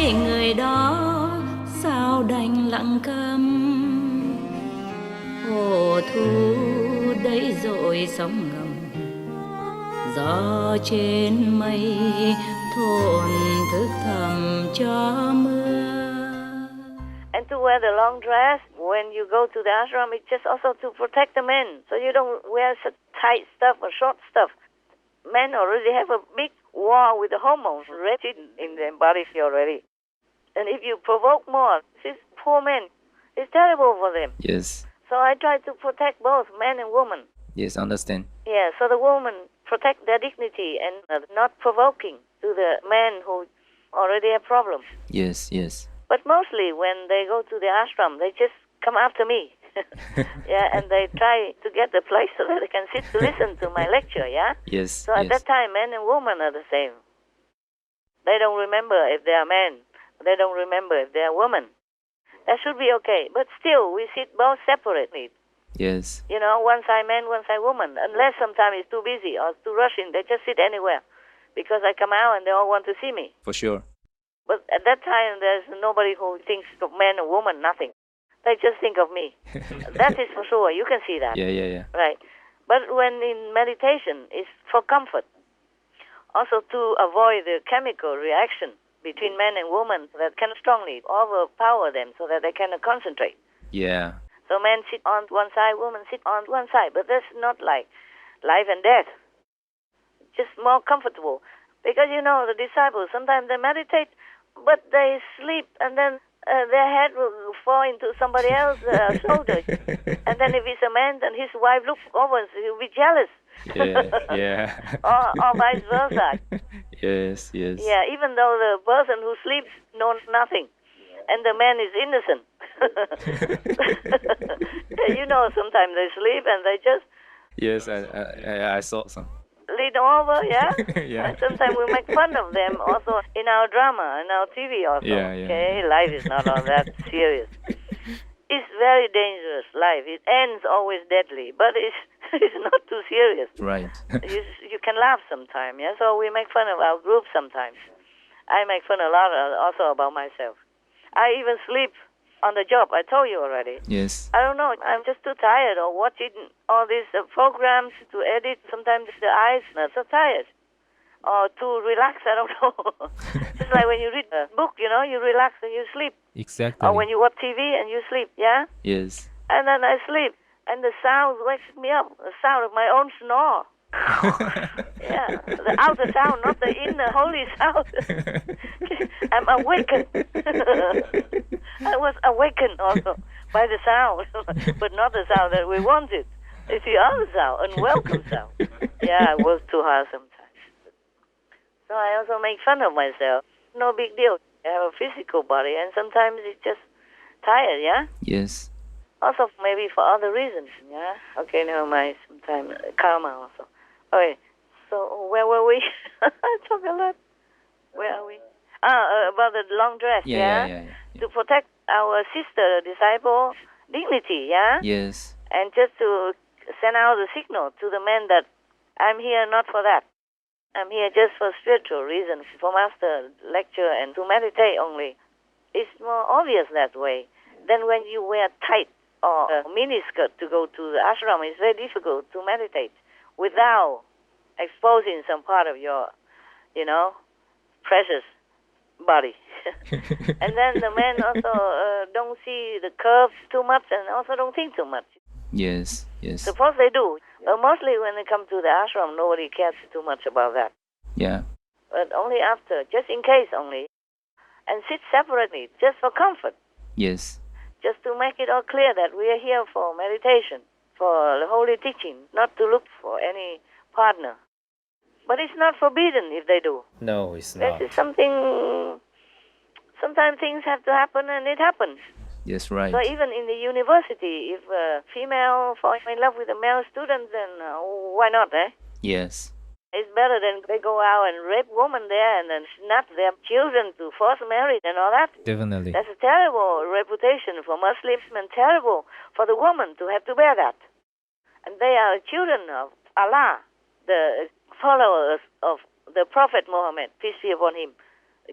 hai người đó sao đành lặng câm, hồ thu đấy dội sóng ngầm, gió trên mây thổn thức thầm cho mưa. And to wear the long dress when you go to the ashram, it's just also to protect the men. So you don't wear such tight stuff or short stuff. Men already have a big war with the hormones ready in their bodies already. And if you provoke more, these poor men, it's terrible for them. Yes. So I try to protect both men and women. Yes, understand. Yeah, so the women protect their dignity and not provoking to the men who already have problems. Yes, yes. But mostly when they go to the ashram, they just come after me. Yeah, and they try to get the place so that they can sit to listen to my lecture, yeah? Yes, So at that time, men and women are the same. They don't remember if they are men. They don't remember if they are women. That should be okay. But still, we sit both separately. Yes. You know, one side man, one side woman. Unless sometimes it's too busy or too rushing, they just sit anywhere. Because I come out and they all want to see me. For sure. But at that time, there's nobody who thinks of man or woman, nothing. They just think of me. That is for sure. You can see that. Yeah. Right. But when in meditation, it's for comfort. Also to avoid the chemical reaction between man and woman that can strongly overpower them so that they cannot concentrate. Yeah. So men sit on one side, women sit on one side. But that's not like life and death. Just more comfortable. Because, you know, the disciples, sometimes they meditate, but they sleep, and then their head will fall into somebody else's shoulder. And then if it's a man, then his wife looks over and he'll be jealous. Yeah. or vice versa. Yes. Yeah, even though the person who sleeps knows nothing, and the man is innocent. You know, sometimes they sleep and they just... Yes, I saw some. Lean over, yeah? Yeah. And sometimes we make fun of them also in our drama, in our TV also. Yeah. Okay, life is not all that serious. It's very dangerous, life. It ends always deadly, but it's not too serious. Right. You can laugh sometimes, yeah? So we make fun of our group sometimes. I make fun a lot also about myself. I even sleep on the job, I told you already. Yes. I don't know, I'm just too tired of watching all these programs to edit. Sometimes the eyes are so tired. Or to relax, I don't know. Just like when you read a book, you know, you relax and you sleep. Exactly. Or when you watch TV and you sleep, yeah? Yes. And then I sleep, and the sound wakes me up, the sound of my own snore. Yeah, the outer sound, not the inner holy sound. I'm awakened. I was awakened also by the sound, but not the sound that we wanted. It's the other sound, unwelcome sound. Yeah, I work too hard sometimes. So I also make fun of myself. No big deal. I have a physical body, and sometimes it's just tired, yeah? Yes. Also, maybe for other reasons, yeah? Okay, never mind. Sometimes karma also. Okay, so where were we? I talk a lot. Where are we? About the long dress, Yeah. To protect our sister, disciple, dignity, yeah? Yes. And just to send out the signal to the men that I'm here not for that. I'm here just for spiritual reasons, for master lecture and to meditate only. It's more obvious that way. Then when you wear tight or a miniskirt to go to the ashram, it's very difficult to meditate without exposing some part of your, precious body. And then the men also don't see the curves too much and also don't think too much. Yes. Suppose they do. But mostly when they come to the ashram, nobody cares too much about that. Yeah. But only after, just in case only. And sit separately, just for comfort. Yes. Just to make it all clear that we are here for meditation, for the holy teaching, not to look for any partner. But it's not forbidden if they do. No, it's not. This is something, sometimes things have to happen and it happens. Yes, right. So even in the university, if a female falls in love with a male student, then why not, eh? Yes. It's better than they go out and rape women there and then snatch their children to force marriage and all that. Definitely. That's a terrible reputation for Muslims and terrible for the woman to have to bear that. And they are children of Allah, the followers of the Prophet Muhammad, peace be upon him.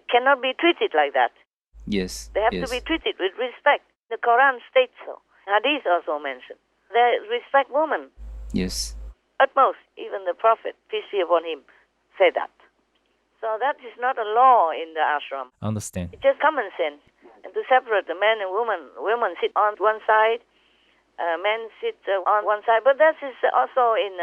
Cannot be treated like that. Yes. They have yes. to be treated with respect. The Quran states so. Hadith also mentioned. They respect women. Yes. Utmost, even the Prophet, peace be upon him, said that. So that is not a law in the ashram. Understand. It's just common sense. And to separate the men and women sit on one side, men sit on one side. But that is also in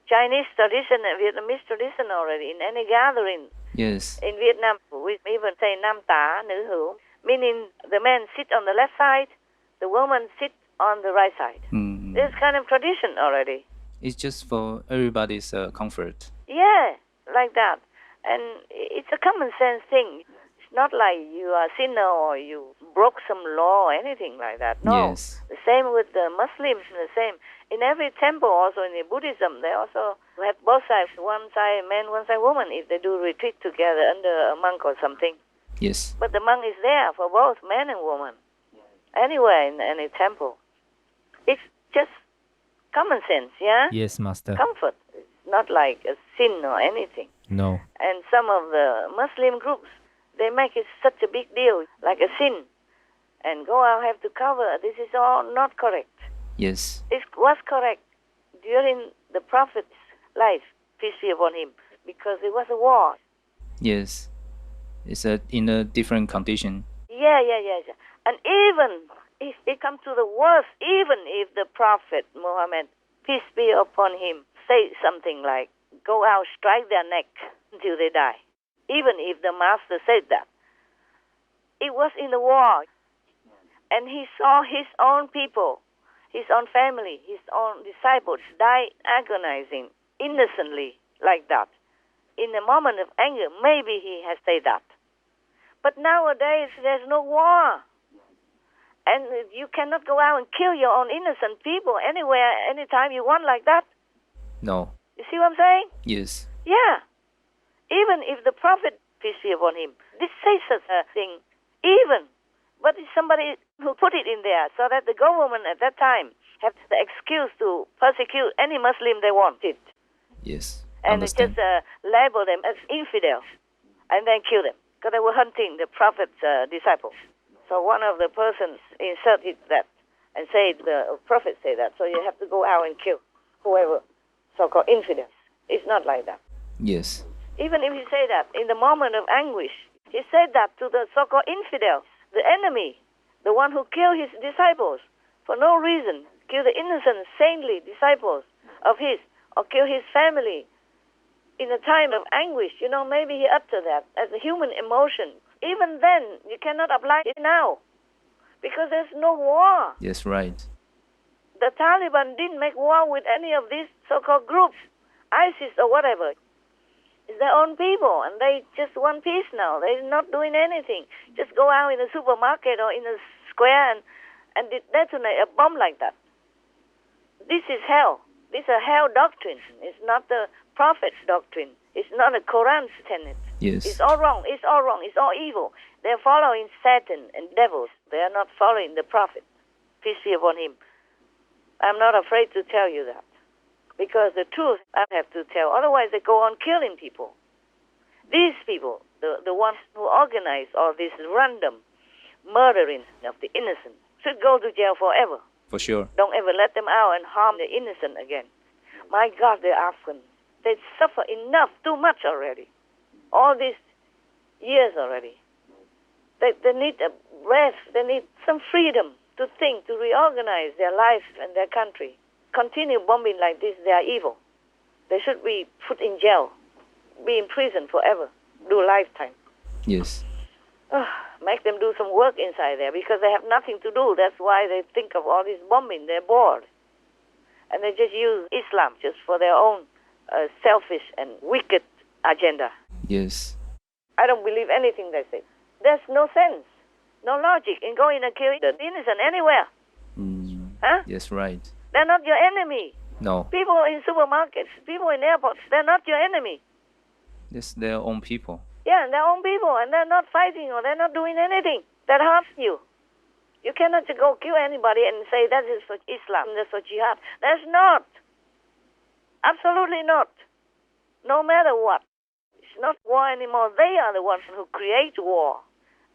Chinese tradition and Vietnamese tradition already. In any gathering Yes. in Vietnam, we even say nam tá, nữ hữu, meaning the men sit on the left side, the women sit on the right side. Mm. This kind of tradition already. It's just for everybody's comfort. Yeah, like that. And it's a common sense thing. It's not like you are a sinner or you broke some law or anything like that. No. Yes. The same with the Muslims, the same. In every temple, also in the Buddhism, they also have both sides, one side man, one side woman, if they do retreat together under a monk or something. Yes. But the monk is there for both man and woman, anywhere in any temple. It's just common sense, yeah? Yes, Master. Comfort. It's not like a sin or anything. No. And some of the Muslim groups, they make it such a big deal, like a sin. And go out, have to cover. This is all not correct. Yes. It was correct during the Prophet's life, peace be upon him, because it was a war. Yes. It's in a different condition. Yeah. And even if it comes to the worst, even if the Prophet Muhammad, peace be upon him, say something like, go out, strike their neck until they die. Even if the Master said that. It was in the war. And he saw his own people, his own family, his own disciples die agonizing innocently like that. In a moment of anger, maybe he has said that. But nowadays, there's no war. And you cannot go out and kill your own innocent people anywhere, anytime you want like that. No. You see what I'm saying? Yes. Yeah. Even if the Prophet, peace be upon him, did say such a thing, even, but it's somebody who put it in there so that the government at that time have the excuse to persecute any Muslim they wanted. Yes. And Understand. just label them as infidels and then kill them because they were hunting the Prophet's disciples. So one of the persons inserted that and said the Prophet said that, so you have to go out and kill whoever, so-called infidels. It's not like that. Yes. Even if he said that in the moment of anguish, he said that to the so-called infidels, the enemy, the one who killed his disciples for no reason, killed the innocent, saintly disciples of his, or killed his family in a time of anguish. You know, maybe he uttered that as a human emotion. Even then, you cannot apply it now because there's no war. Yes, right. The Taliban didn't make war with any of these so-called groups, ISIS or whatever. It's their own people, and they just want peace now. They're not doing anything. Just go out in a supermarket or in a square and detonate a bomb like that. This is hell. This is a hell doctrine. It's not the Prophet's doctrine. It's not a Quran's tenet. Yes. It's all wrong. It's all wrong. It's all evil. They're following Satan and devils. They are not following the Prophet. Peace be upon him. I'm not afraid to tell you that. Because the truth I have to tell. Otherwise, they go on killing people. These people, the ones who organize all this random murdering of the innocent, should go to jail forever. For sure. Don't ever let them out and harm the innocent again. My God, they're Afghans. They suffer enough, too much already. All these years already. They need a rest. They need some freedom to think, to reorganize their life and their country. Continue bombing like this, they are evil. They should be put in jail, be in prison forever, do lifetime. Yes. Make them do some work inside there because they have nothing to do. That's why they think of all this bombing. They're bored. And they just use Islam just for their own selfish and wicked agenda. Yes. I don't believe anything they say. There's no sense, no logic in going and killing the innocent anywhere. Huh? Yes, right. They're not your enemy. No. People in supermarkets, people in airports, they're not your enemy. It's their own people. Yeah, their own people, and they're not fighting or they're not doing anything that harms you. You cannot just go kill anybody and say that is for Islam, that's for jihad. That's not. Absolutely not. No matter what. It's not war anymore. They are the ones who create war.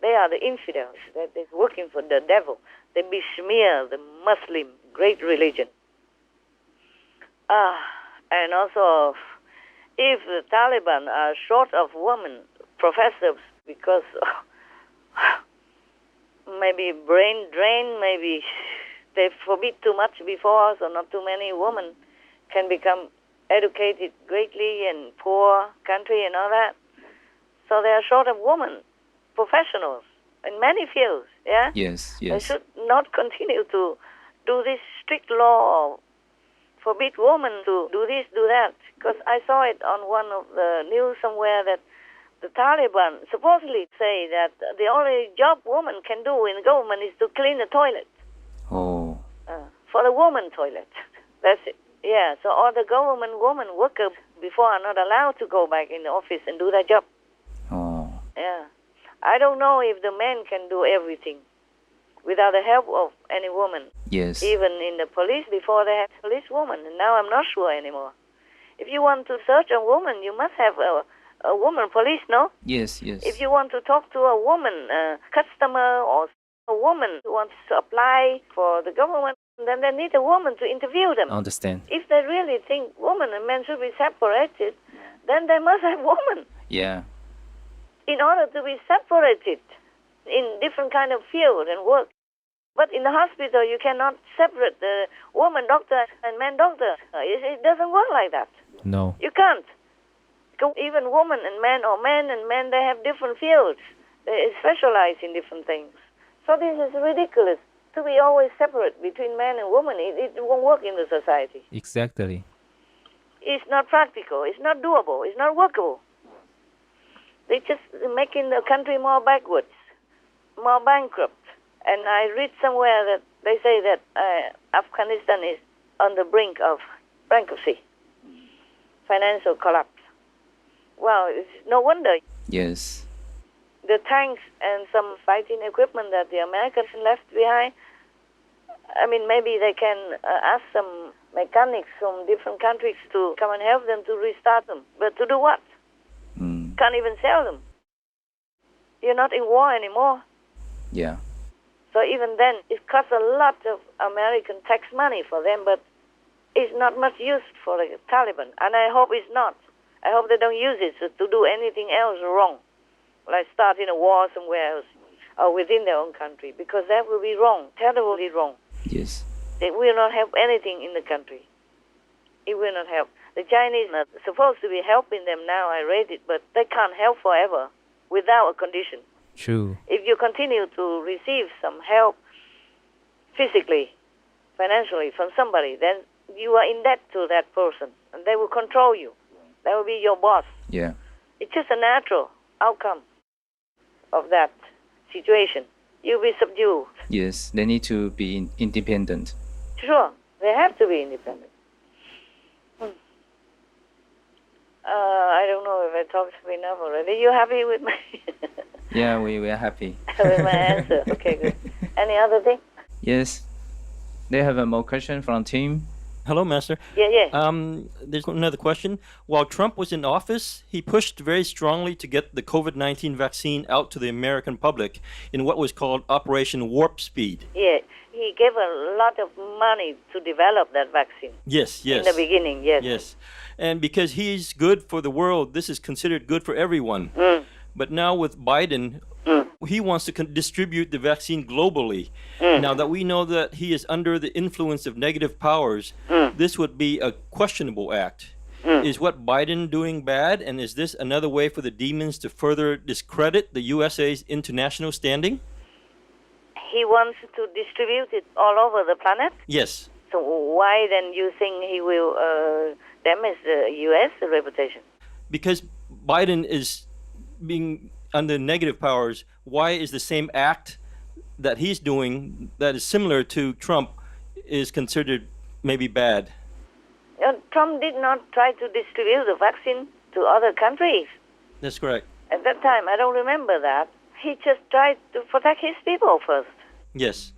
They are the infidels that is working for the devil. They besmear the Muslim great religion. And also, if the Taliban are short of women professors because maybe brain drain, maybe they forbid too much before, so not too many women can become educated greatly in poor country and all that. So they are short of women professionals in many fields, yeah? Yes, They yes. should not continue to do this strict law or forbid women to do this, do that. Because I saw it on one of the news somewhere that the Taliban supposedly say that the only job woman can do in the government is to clean the toilet. Oh, For the woman toilet. That's it. Yeah, so all the government women workers before are not allowed to go back in the office and do their job. oh, Yeah. I don't know if the men can do everything without the help of any woman. yes. Even in the police, before they had police woman, and now I'm not sure anymore. If you want to search a woman, you must have a woman police, no? Yes, yes. If you want to talk to a woman customer or a woman who wants to apply for the government, then they need a woman to interview them. Understand. If they really think women and men should be separated, then they must have women Yeah. in order to be separated in different kind of field and work. But in the hospital, you cannot separate the woman doctor and man doctor. It doesn't work like that. No. You can't. Even woman and man, or man and men, they have different fields. They specialize in different things. So this is ridiculous. To be always separate between man and woman, it won't work in the society. Exactly. It's not practical. It's not doable. It's not workable. They're just making the country more backwards, more bankrupt. And I read somewhere that they say that Afghanistan is on the brink of bankruptcy, financial collapse. Well, it's no wonder. Yes. The tanks and some fighting equipment that the Americans left behind, I mean, maybe they can ask some mechanics from different countries to come and help them to restart them. But to do what? Can't even sell them. You're not in war anymore. Yeah. So even then, it costs a lot of American tax money for them, but it's not much use for the Taliban. And I hope it's not. I hope they don't use it to do anything else wrong, like starting a war somewhere else or within their own country, because that will be wrong, terribly wrong. Yes. It will not help anything in the country. It will not help. The Chinese are supposed to be helping them now, I read it, but they can't help forever without a condition. True. If you continue to receive some help physically, financially from somebody, then you are in debt to that person, and they will control you. They will be your boss. Yeah. It's just a natural outcome of that situation. You'll be subdued. Yes. They need to be independent. Sure, they have to be independent. I don't know if I talked enough already. You happy with my Yeah, we are happy. with my answer? Okay, good. Any other thing? Yes. They have a more question from team. Hello, Master. Yeah. There's another question. While Trump was in office, he pushed very strongly to get the COVID-19 vaccine out to the American public in what was called Operation Warp Speed. Yeah, he gave a lot of money to develop that vaccine. Yes. In the beginning, yes. Yes. And because he's good for the world, this is considered good for everyone. But now with Biden, he wants to distribute the vaccine globally. Now that we know that he is under the influence of negative powers, this would be a questionable act. Is what Biden doing bad, and is this another way for the demons to further discredit the USA's international standing? He wants to distribute it all over the planet. Yes. So why then you think he will damage the U.S. reputation? Because Biden is being under negative powers, why is the same act that he's doing that is similar to Trump is considered maybe bad? Trump did not try to distribute the vaccine to other countries. That's correct. At that time, I don't remember that. He just tried to protect his people first Yes.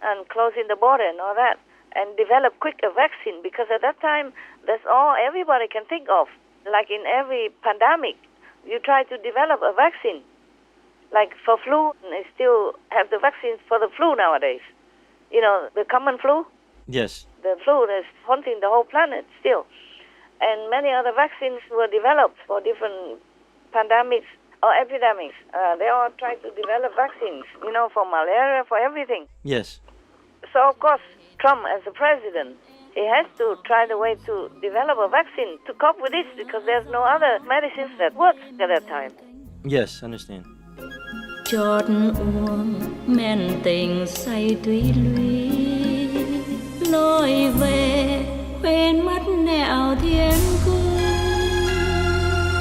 and closing the border and all that and develop quick a vaccine, because at that time, that's all everybody can think of. Like in every pandemic, you try to develop a vaccine Like for flu, they still have the vaccines for the flu nowadays. You know, the common flu, Yes. the flu that's haunting the whole planet still. And many other vaccines were developed for different pandemics or epidemics. They all try to develop vaccines, you know, for malaria, for everything. Yes. So, of course, Trump, as the president, he has to try the way to develop a vaccine to cope with this because there's no other medicines that work at that time. Yes, understand. chót uông men tình say thủy lũy lối về quên mất nẻo thiên cung